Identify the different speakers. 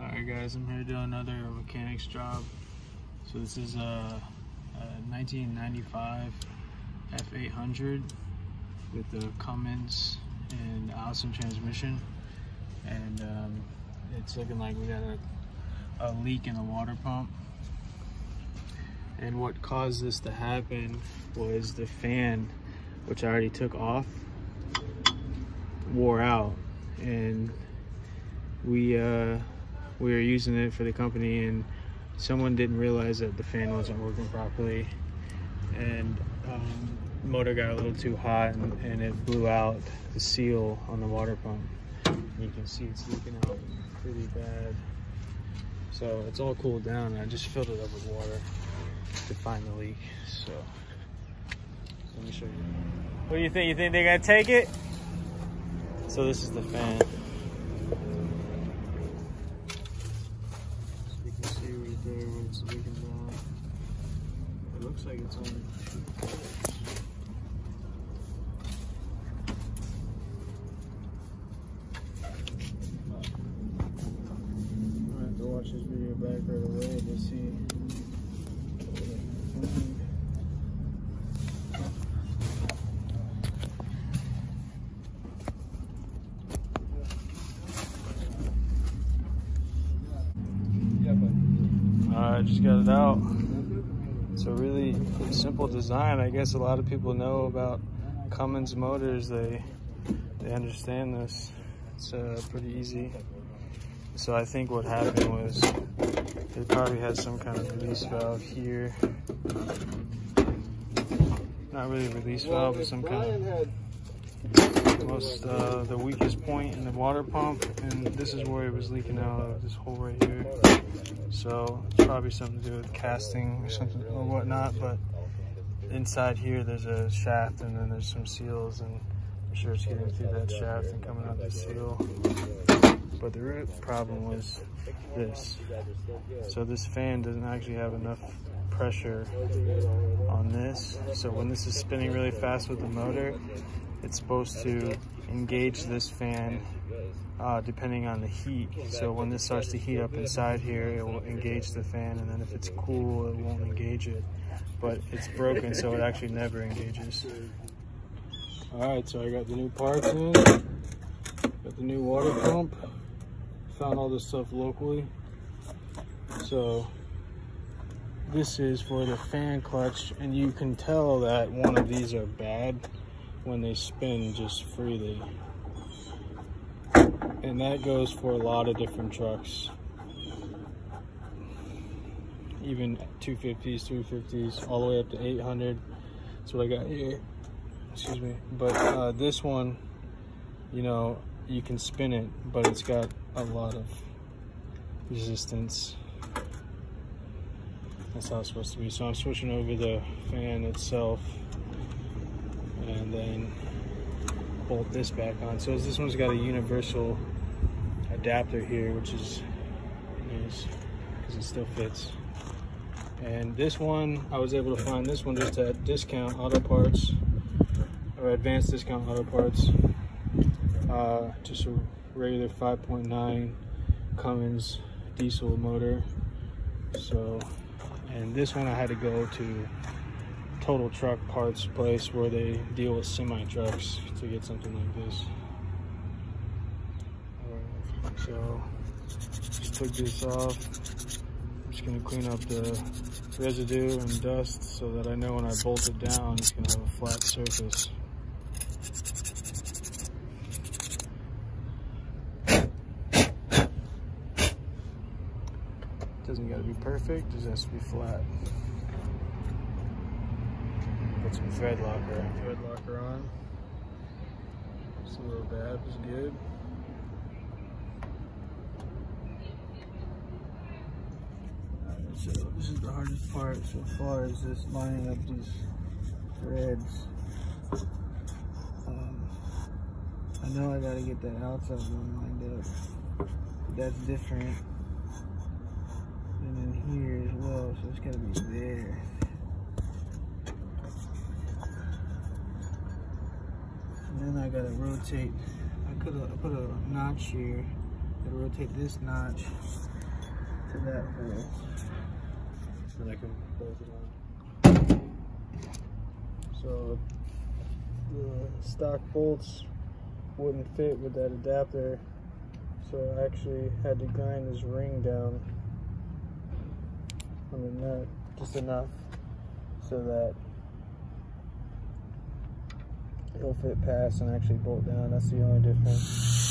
Speaker 1: Alright guys, I'm here to do another mechanics job. So this is a 1995 f800 with the Cummins and Allison transmission, and it's looking like we got a leak in the water pump. And what caused this to happen was the fan, which I already took off, wore out, and we were using it for the company, and someone didn't realize that the fan wasn't working properly, and the motor got a little too hot, and it blew out the seal on the water pump. You can see it's leaking out pretty bad. So it's all cooled down, and I just filled it up with water to find the leak. So let me show you. What do you think? You think they're gonna take it? So this is the fan. So you can see right there where it's leaking down. It looks like it's on. I have to watch this video back right away to see. I just got it out. It's a really simple design. I guess a lot of people know about Cummins motors. They understand this. It's pretty easy. So I think what happened was they probably had some kind of release valve here. Not really a release valve, but some kind of the weakest point in the water pump, and this is where it was leaking out of, this hole right here. So it's probably something to do with casting or something or whatnot, but inside here there's a shaft, and then there's some seals, and I'm sure it's getting through that shaft and coming out the seal. But the root problem was this. So this fan doesn't actually have enough pressure on this. So when this is spinning really fast with the motor, it's supposed to engage this fan depending on the heat. So when this starts to heat up inside here, it will engage the fan, and then if it's cool, it won't engage it. But it's broken, so it actually never engages. Alright, so I got the new parts in, got the new water pump, found all this stuff locally. So this is for the fan clutch, and you can tell that one of these are bad when they spin just freely. And that goes for a lot of different trucks, even 250s, 350s, all the way up to 800. That's what I got here, excuse me. But this one, you know, you can spin it, but it's got a lot of resistance. That's how it's supposed to be. So I'm switching over the fan itself, and then bolt this back on. So this one's got a universal adapter here, which is nice because it still fits. And this one, I was able to find this one just at Discount Auto Parts, or Advanced Discount Auto Parts. Just a regular 5.9 Cummins diesel motor. So, and this one I had to go to Total Truck Parts place where they deal with semi trucks to get something like this. So just took this off. I'm just gonna clean up the residue and dust so that I know when I bolt it down it's gonna have a flat surface. Doesn't gotta be perfect, it just has to be flat. Put some thread locker on. Just a little dab is good. Alright, so this is the hardest part so far, is just lining up these threads. I know I gotta get that outside one lined up. That's different. And then here as well, so it's gotta be there. And then I gotta rotate. I put a notch here it'll rotate this notch to that hole. Then I can bolt it on. So the stock bolts wouldn't fit with that adapter, so I actually had to grind this ring down on the nut just enough so that it'll fit past and actually bolt down. That's the only difference.